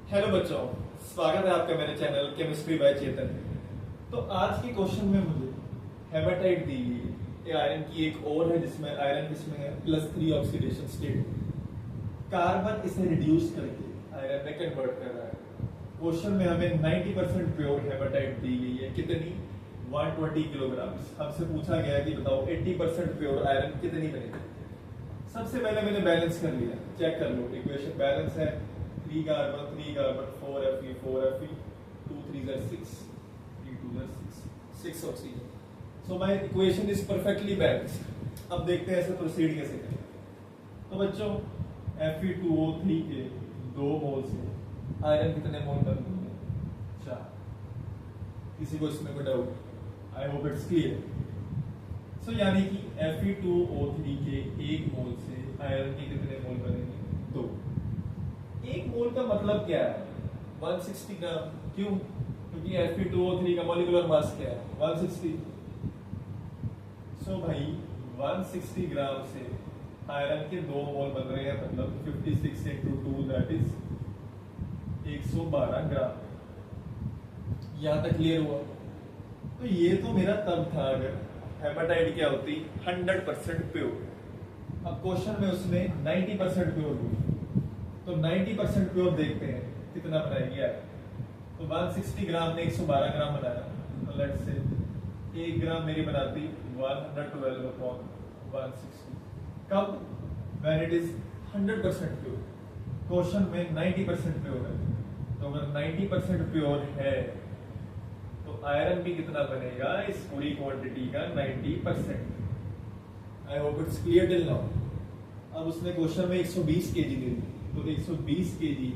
Hello बच्चों, स्वागत है आपका मेरे चैनल केमिस्ट्री बाय चेतन। तो आज के क्वेश्चन में मुझे हेमाटाइट दी गई है। ये आयरन की एक और है जिसमें आयरन किसमें है +3 ऑक्सीडेशन स्टेट। कार्बन इसे रिड्यूस करके आयरन में कन्वर्ट कर रहा है। क्वेश्चन में हमें 90% प्योर हेमाटाइट दी गई है। कितनी? 120 किलोग्राम। हमसे पूछा गया कि बताओ 80% प्योर आयरन कितनी बनेगी। सबसे पहले मैंने बैलेंस कर लिया, चेक कर लो। इक्वेशन बैलेंस है 3 carbon 4 Fe 2 3 6 3 2 6 oxygen. So my equation is perfectly balanced. अब देखते हैं इसे प्रोसीड कैसे करें। तो बच्चों Fe2O3 के 2 मोल से आयरन कितने मोल बनते हैं? 4। किसी को इसमें कोई doubt? I hope it's clear. So यानी कि Fe2O3 के 1 मोल से आयरन के कितने मोल बनेंगे? 2। 1 मोल का मतलब क्या है? 160 ग्राम। क्यों? क्योंकि Fe2O3 का मॉलिक्यूलर मास क्या है? 160। सो भाई 160 ग्राम से आयरन के 2 मोल बन रहे हैं, मतलब 56 × 2 दैट इज 112 ग्राम। यहां तक क्लियर हुआ? तो ये तो मेरा तब था अगर हेमाटाइट क्या होती 100% प्योर। अब क्वेश्चन में उसने 90% प्योर हुई, तो 90% प्योर देखते हैं कितना बनाएगी यार। तो 160 ग्राम ने 112 ग्राम बनाया, तो लेट्स से 1 ग्राम मेरी बनाती 112/160। कब? When it is 100% pure. Question में 90% प्योर है, तो अगर 90% प्योर है तो आयरन भी कितना बनेगा इस पूरी क्वांटिटी का? 90%। आई hope it's clear till now. अब उसने क्वेश्चन में 120 केजी दे दी, तो 120 केजी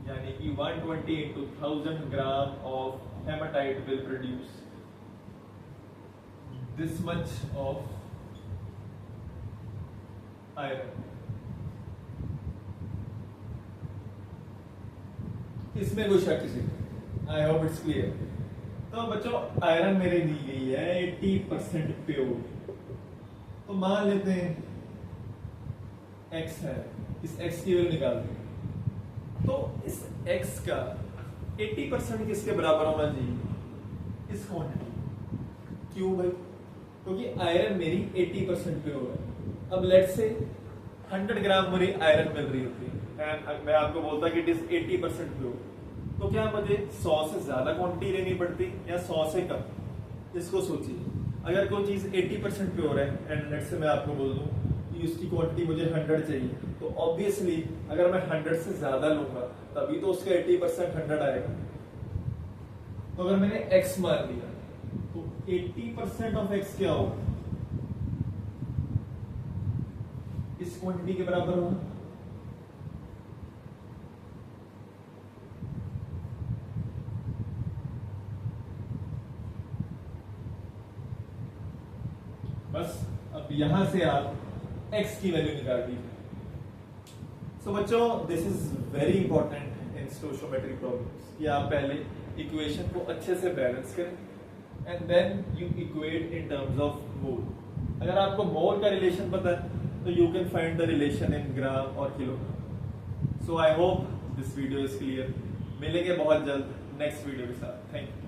यानी कि 120 × 1000 gram of haematite will produce this much of iron. इसमें कोई शक किसी? आई होप इट्स क्लियर। तो बच्चों आयरन मेरे दी गई है 80% प्योर। तो मान लेते हैं x है, इस x की वैल्यू निकालते हैं। तो इस x का 80% किसके बराबर होना चाहिए? इस क्वांटिटी। क्यों भाई? क्योंकि आयरन मेरी 80% प्योर है। अब लेट्स से 100 ग्राम मुझे आयरन मिल रही होती है एंड मैं आपको बोलता कि इट इज 80% प्योर, तो क्या मुझे 100 से ज्यादा क्वांटिटी लेनी पड़ती या 100 से कम? इसको सोचिए। अगर कोई चीज 80% प्योर है एंड लेट्स से मैं आपको बोल दूं कि उसकी क्वांटिटी मुझे 100 चाहिए, तो ऑब्वियसली अगर मैं 100 से ज्यादा लूंगा तभी तो उसका 80% 100 आएगा। तो अगर मैंने x मान लिया तो 80% ऑफ x क्या होगा? इस क्वांटिटी के बराबर होगा। बस अब यहां से आप x की वैल्यू निकाल दीजिए। सो बच्चों this is very important in stoichiometric problems कि आप पहले इक्वेशन को अच्छे से बैलेंस करें and then you equate in terms of mole. अगर आपको मोल का रिलेशन पता है तो you can find the relation in gram और kilogram. So I hope this video is clear. मिलेंगे बहुत जल्द नेक्स्ट वीडियो के साथ। Thank you.